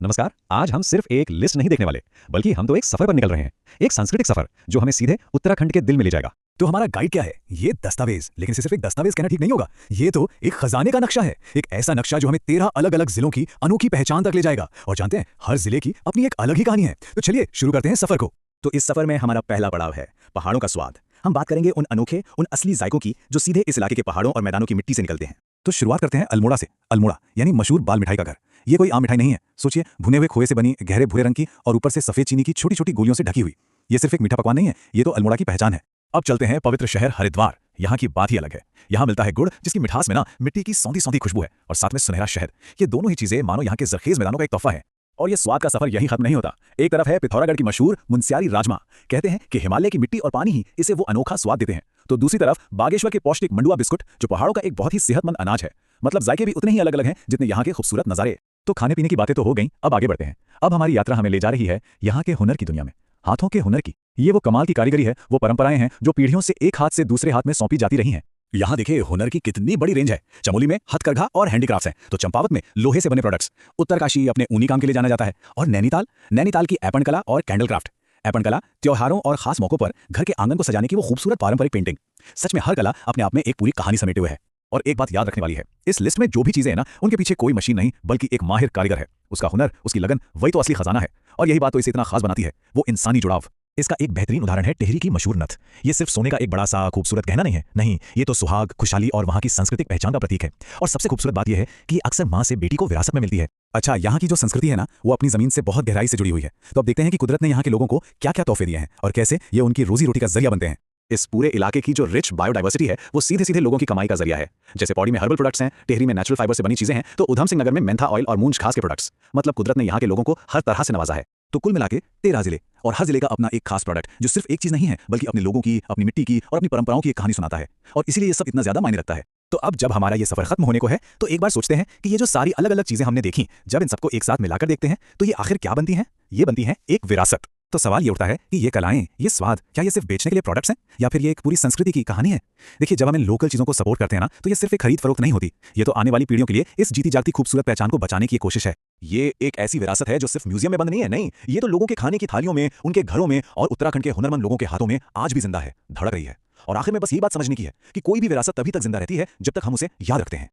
नमस्कार। आज हम सिर्फ एक लिस्ट नहीं देखने वाले, बल्कि हम तो एक सफर पर निकल रहे हैं। एक सांस्कृतिक सफर जो हमें सीधे उत्तराखंड के दिल में ले जाएगा। तो हमारा गाइड क्या है? ये दस्तावेज, लेकिन इसे सिर्फ एक दस्तावेज कहना ठीक नहीं होगा। ये तो एक खजाने का नक्शा है, एक ऐसा नक्शा जो हमें 13 अलग-अलग जिलों की अनोखी पहचान तक ले जाएगा। और जानते हैं, हर जिले की अपनी एक अलग ही कहानी है। तो चलिए शुरू करते हैं सफर को। तो इस सफर में हमारा पहला पड़ाव है पहाड़ों का स्वाद। हम बात करेंगे उन अनोखे, उन असली जायकों की जो सीधे इस इलाके के पहाड़ों और मैदानों की मिट्टी से निकलते हैं। तो शुरुआत करते हैं अल्मोड़ा से। अल्मोड़ा यानी मशहूर बाल मिठाई का घर। ये कोई आम मिठाई नहीं है। सोचिए, भुने हुए खोए से बनी, गहरे भूरे रंग की और ऊपर से सफेद चीनी की छोटी छोटी गोलियों से ढकी हुई। ये सिर्फ एक मीठा पकवान नहीं है, ये तो अल्मोड़ा की पहचान है। अब चलते हैं पवित्र शहर हरिद्वार। यहाँ की बात ही अलग है। यहाँ मिलता है गुड़, जिसकी मिठास में ना मिट्टी की सौंधी सौंधी खुशबू है, और साथ में सुनहरा शहद। ये दोनों ही चीजें मानो यहाँ के जरखेज मैदानों का एक तोहफा है। और ये स्वाद का सफर यहीं खत्म नहीं होता। एक तरफ है पिथौरागढ़ की मशहूर मुनस्यारी राजमा। कहते हैं कि हिमालय की मिट्टी और पानी ही इसे वो अनोखा स्वाद देते हैं। तो दूसरी तरफ बागेश्वर के पौष्टिक मंडुआ बिस्कुट, जो पहाड़ों का एक बहुत ही सेहतमंद अनाज है। मतलब जायके भी उतने ही अलग अलग हैं जितने यहाँ के खूबसूरत नजारे। तो खाने पीने की बातें तो हो गई, अब आगे बढ़ते हैं। अब हमारी यात्रा हमें ले जा रही है यहाँ के हुनर की दुनिया में, हाथों के हुनर की। ये वो कमाल की कारीगरी है, वो परंपराएं हैं जो पीढ़ियों से एक हाथ से दूसरे हाथ में सौंपी जाती रही हैं। यहाँ देखिए, हुनर की कितनी बड़ी रेंज है। चमोली में हथकरघा और हैंडीक्राफ्ट्स हैं, तो चंपावत में लोहे से बने प्रोडक्ट्स, उत्तरकाशी अपने ऊनी काम के लिए जाना जाता है, और नैनीताल की ऐपन कला और कैंडल क्राफ्ट। ऐपन कला त्योहारों और खास मौकों पर घर के आंगन को सजाने की वो खूबसूरत पारंपरिक पेंटिंग। सच में हर कला अपने आप में एक पूरी कहानी समेटे हुए है। और एक बात याद रखने वाली है, इस लिस्ट में जो भी चीजें हैं ना, उनके पीछे कोई मशीन नहीं, बल्कि एक माहिर कारीगर है। उसका हुनर, उसकी लगन, वही तो असली खजाना है। और यही बात तो इसे इतना खास बनाती है, वो इंसानी जुड़ाव। इसका एक बेहतरीन उदाहरण है टिहरी की मशहूर नथ। ये सिर्फ सोने का एक बड़ा सा खूबसूरत गहना नहीं है, नहीं, ये तो सुहाग, खुशहाली और वहाँ की सांस्कृतिक पहचान का प्रतीक है। और सबसे खूबसूरत बात यह है कि ये अक्सर माँ से बेटी को विरासत में मिलती है। अच्छा, यहाँ की जो संस्कृति है ना, वो अपनी जमीन से बहुत गहराई से जुड़ी हुई है। तो अब देखते हैं कि कुदरत ने यहाँ के लोगों को क्या क्या तोहफे दिए हैं और कैसे ये उनकी रोजी रोटी का जरिया बनते हैं। इस पूरे इलाके की जो रिच बायोडाइवर्सिटी है, वो सीधे सीधे लोगों की कमाई का जरिया है। जैसे पौड़ी में हर्बल प्रोडक्ट्स हैं, टिहरी में नेचुरल फाइबर से बनी चीजें हैं, तो उधम सिंह नगर में मेंथा ऑयल और मूंछ घास के प्रोडक्ट्स। मतलब कुदरत ने यहाँ के लोगों को हर तरह से नवाजा है। तो कुल मिलाके 13 जिले, और हर जिले का अपना एक खास प्रोडक्ट, जो सिर्फ एक चीज नहीं है, बल्कि अपने लोगों की, अपनी मिट्टी की और अपनी परंपराओं की एक कहानी सुनाता है। और इसीलिए ये सब इतना ज्यादा मायने रखता है। तो अब जब हमारा ये सफर खत्म होने को है, तो एक बार सोचते हैं कि ये जो सारी अलग अलग चीजें हमने देखी, जब इन सबको एक साथ मिलाकर देखते हैं, तो ये आखिर क्या बनती हैं? ये बनती हैं एक विरासत। तो सवाल ये उठता है कि ये कलाएं, ये स्वाद, क्या ये सिर्फ बेचने के लिए प्रोडक्ट्स हैं, या फिर ये एक पूरी संस्कृति की कहानी है? देखिए, जब हम इन लोकल चीजों को सपोर्ट करते हैं ना, तो ये सिर्फ एक खरीद फरोख्त नहीं होती। ये तो आने वाली पीढ़ियों के लिए इस जीती जागती खूबसूरत पहचान को बचाने की कोशिश है। ये एक ऐसी विरासत है जो सिर्फ म्यूजियम में बंद नहीं है, नहीं, ये तो लोगों के खाने की थालियों में, उनके घरों में और उत्तराखंड के हुनरमंद लोगों के हाथों में आज भी जिंदा है, धड़क रही है। और आखिर में बस ये बात समझने की है कि कोई भी विरासत तभी तक जिंदा रहती है जब तक हम उसे याद रखते हैं।